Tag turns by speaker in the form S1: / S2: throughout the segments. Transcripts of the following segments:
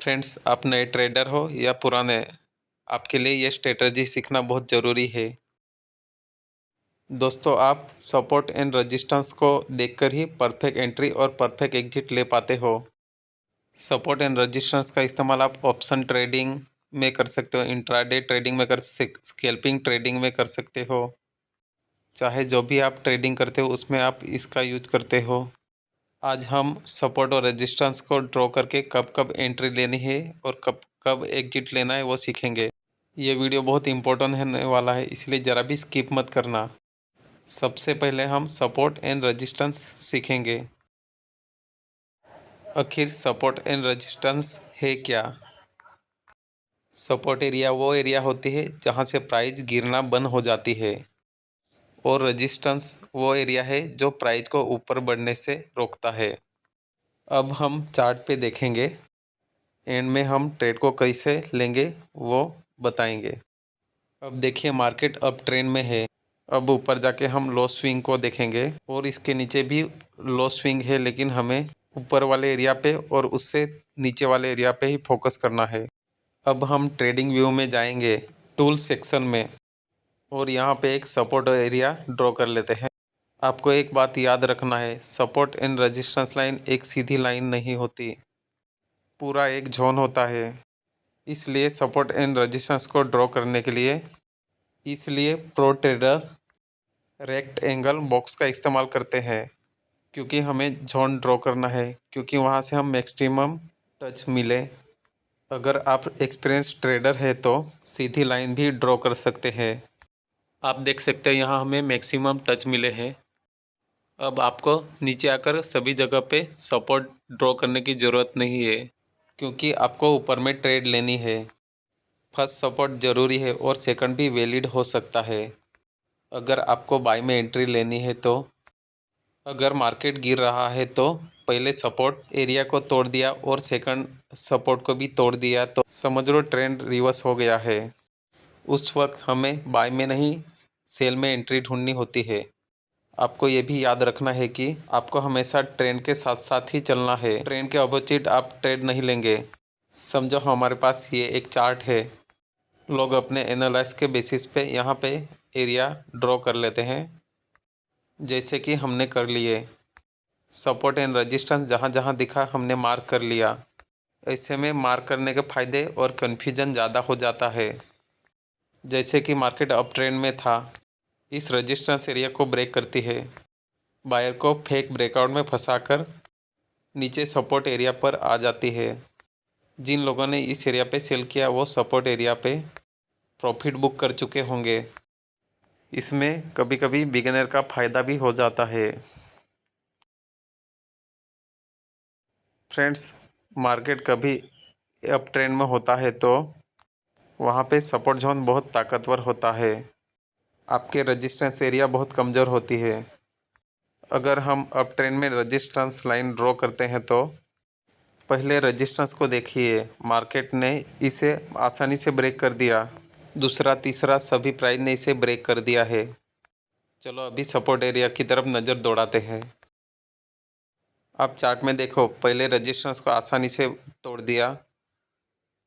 S1: Friends, आप नए trader हो या पुराने, आपके लिए ये स्ट्रेटजी सीखना बहुत ज़रूरी है। दोस्तों, आप सपोर्ट एंड रेजिस्टेंस को देखकर ही परफेक्ट एंट्री और परफेक्ट एग्जिट ले पाते हो। सपोर्ट एंड रेजिस्टेंस का इस्तेमाल आप ऑप्शन ट्रेडिंग में कर सकते हो, इंट्राडे ट्रेडिंग में स्कैल्पिंग ट्रेडिंग में कर सकते हो। चाहे जो भी आप ट्रेडिंग करते हो उसमें आप इसका यूज करते हो। आज हम सपोर्ट और रेजिस्टेंस को ड्रॉ करके कब कब एंट्री लेनी है और कब कब एग्जिट लेना है वो सीखेंगे। ये वीडियो बहुत इंपॉर्टेंट होने वाला है, इसलिए ज़रा भी स्किप मत करना। सबसे पहले हम सपोर्ट एंड रेजिस्टेंस सीखेंगे। आखिर सपोर्ट एंड रेजिस्टेंस है क्या? सपोर्ट एरिया वो एरिया होती है जहाँ से प्राइस गिरना बंद हो जाती है, और रेजिस्टेंस वो एरिया है जो प्राइस को ऊपर बढ़ने से रोकता है। अब हम चार्ट पे देखेंगे, एंड में हम ट्रेड को कैसे लेंगे वो बताएंगे। अब देखिए, मार्केट अब ट्रेंड में है। अब ऊपर जाके हम लो स्विंग को देखेंगे, और इसके नीचे भी लो स्विंग है, लेकिन हमें ऊपर वाले एरिया पे और उससे नीचे वाले एरिया पे ही फोकस करना है। अब हम ट्रेडिंग व्यू में जाएंगे, टूल सेक्शन में, और यहाँ पे एक सपोर्ट एरिया ड्रॉ कर लेते हैं। आपको एक बात याद रखना है, सपोर्ट एंड रेजिस्टेंस लाइन एक सीधी लाइन नहीं होती, पूरा एक जोन होता है। इसलिए सपोर्ट एंड रेजिस्टेंस को ड्रॉ करने के लिए प्रो ट्रेडर रेक्टेंगल बॉक्स का इस्तेमाल करते हैं, क्योंकि हमें जोन ड्रॉ करना है, क्योंकि वहाँ से हम मैक्सिमम टच मिले। अगर आप एक्सपीरियंस ट्रेडर है तो सीधी लाइन भी ड्रॉ कर सकते हैं। आप देख सकते हैं यहाँ हमें मैक्सिमम टच मिले हैं। अब आपको नीचे आकर सभी जगह पे सपोर्ट ड्रॉ करने की ज़रूरत नहीं है, क्योंकि आपको ऊपर में ट्रेड लेनी है। फर्स्ट सपोर्ट ज़रूरी है और सेकंड भी वैलिड हो सकता है। अगर आपको बाय में एंट्री लेनी है तो अगर मार्केट गिर रहा है तो पहले सपोर्ट एरिया को तोड़ दिया और सेकंड सपोर्ट को भी तोड़ दिया तो समझ लो ट्रेंड रिवर्स हो गया है। उस वक्त हमें बाय में नहीं, सेल में एंट्री ढूंढनी होती है। आपको ये भी याद रखना है कि आपको हमेशा ट्रेंड के साथ साथ ही चलना है, ट्रेंड के अपोजिट आप ट्रेड नहीं लेंगे। समझो हमारे पास ये एक चार्ट है, लोग अपने एनालिसिस के बेसिस पे यहाँ पे एरिया ड्रॉ कर लेते हैं, जैसे कि हमने कर लिए। सपोर्ट एंड रेजिस्टेंस जहाँ जहाँ दिखा हमने मार्क कर लिया। ऐसे में मार्क करने के फ़ायदे और कन्फ्यूजन ज़्यादा हो जाता है। जैसे कि मार्केट अप ट्रेंड में था, इस रेजिस्टेंस एरिया को ब्रेक करती है, बायर को फेक ब्रेकआउट में फंसाकर नीचे सपोर्ट एरिया पर आ जाती है। जिन लोगों ने इस एरिया पे सेल किया वो सपोर्ट एरिया पे प्रॉफिट बुक कर चुके होंगे। इसमें कभी कभी बिगिनर का फ़ायदा भी हो जाता है। फ्रेंड्स, मार्केट कभी अप ट्रेंड में होता है तो वहाँ पे सपोर्ट जोन बहुत ताकतवर होता है, आपके रेजिस्टेंस एरिया बहुत कमज़ोर होती है। अगर हम अप ट्रेंड में रेजिस्टेंस लाइन ड्रॉ करते हैं तो पहले रेजिस्टेंस को देखिए, मार्केट ने इसे आसानी से ब्रेक कर दिया, दूसरा तीसरा सभी प्राइस ने इसे ब्रेक कर दिया है। चलो अभी सपोर्ट एरिया की तरफ नज़र दौड़ाते हैं। आप चार्ट में देखो, पहले रेजिस्टेंस को आसानी से तोड़ दिया,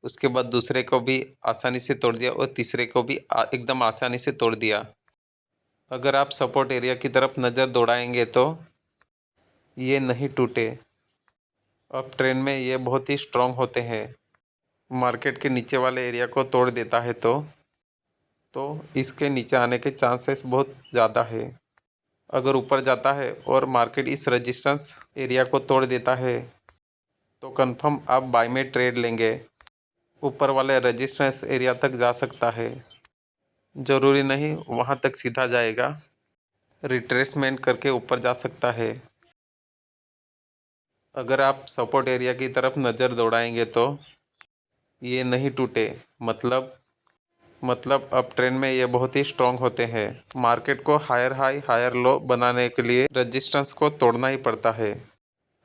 S1: उसके बाद दूसरे को भी आसानी से तोड़ दिया और तीसरे को भी एकदम आसानी से तोड़ दिया। अगर आप सपोर्ट एरिया की तरफ नज़र दौड़ाएंगे तो ये नहीं टूटे। अब ट्रेंड में ये बहुत ही स्ट्रॉन्ग होते हैं। मार्केट के नीचे वाले एरिया को तोड़ देता है तो इसके नीचे आने के चांसेस बहुत ज़्यादा है। अगर ऊपर जाता है और मार्केट इस रेजिस्टेंस एरिया को तोड़ देता है तो कंफर्म आप बाय में ट्रेड लेंगे। ऊपर वाले रेजिस्टेंस एरिया तक जा सकता है, ज़रूरी नहीं वहाँ तक सीधा जाएगा, रिट्रेसमेंट करके ऊपर जा सकता है। अगर आप सपोर्ट एरिया की तरफ नज़र दौड़ाएंगे तो ये नहीं टूटे, मतलब अप ट्रेंड में ये बहुत ही स्ट्रॉन्ग होते हैं। मार्केट को हायर हाई हायर लो बनाने के लिए रेजिस्टेंस को तोड़ना ही पड़ता है।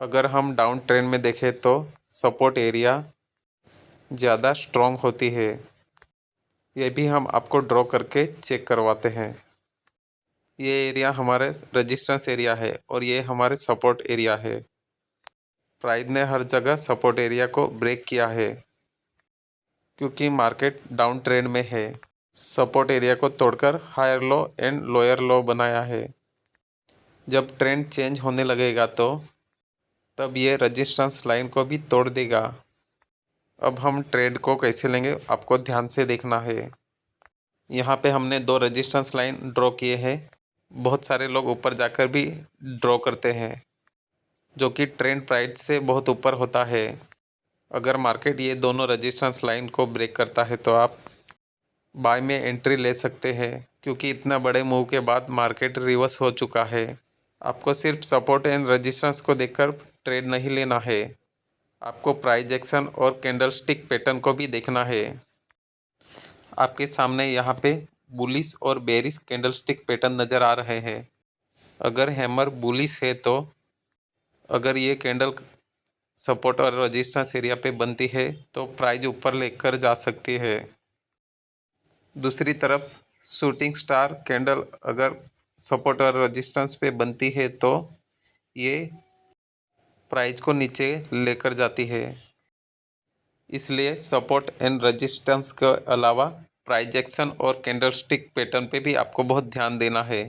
S1: अगर हम डाउन ट्रेंड में देखें तो सपोर्ट एरिया ज़्यादा स्ट्रॉन्ग होती है। ये भी हम आपको ड्रॉ करके चेक करवाते हैं। ये एरिया हमारे रेजिस्टेंस एरिया है और ये हमारे सपोर्ट एरिया है। प्राइस ने हर जगह सपोर्ट एरिया को ब्रेक किया है क्योंकि मार्केट डाउन ट्रेंड में है। सपोर्ट एरिया को तोड़कर higher low and lower low बनाया है। जब ट्रेंड चेंज होने लगेगा तो तब ये रेजिस्टेंस लाइन को भी तोड़ देगा। अब हम ट्रेड को कैसे लेंगे आपको ध्यान से देखना है। यहाँ पे हमने दो रेजिस्टेंस लाइन ड्रॉ किए हैं। बहुत सारे लोग ऊपर जाकर भी ड्रॉ करते हैं जो कि ट्रेंड प्राइस से बहुत ऊपर होता है। अगर मार्केट ये दोनों रेजिस्टेंस लाइन को ब्रेक करता है तो आप बाय में एंट्री ले सकते हैं क्योंकि इतना बड़े मूव के बाद मार्केट रिवर्स हो चुका है। आपको सिर्फ सपोर्ट एंड रेजिस्टेंस को देखकर ट्रेड नहीं लेना है, आपको प्राइस एक्शन और कैंडलस्टिक पैटर्न को भी देखना है। आपके सामने यहाँ पे बुलिश और बेरिश कैंडलस्टिक पैटर्न नज़र आ रहे हैं। अगर हैमर बुलिश है तो अगर ये कैंडल सपोर्ट और रेजिस्टेंस एरिया पे बनती है तो प्राइस ऊपर लेकर जा सकती है। दूसरी तरफ शूटिंग स्टार कैंडल अगर सपोर्ट और रेजिस्टेंस पे बनती है तो ये प्राइस को नीचे लेकर जाती है। इसलिए सपोर्ट एंड रेजिस्टेंस के अलावा प्राइस एक्शन और कैंडलस्टिक पैटर्न पे भी आपको बहुत ध्यान देना है।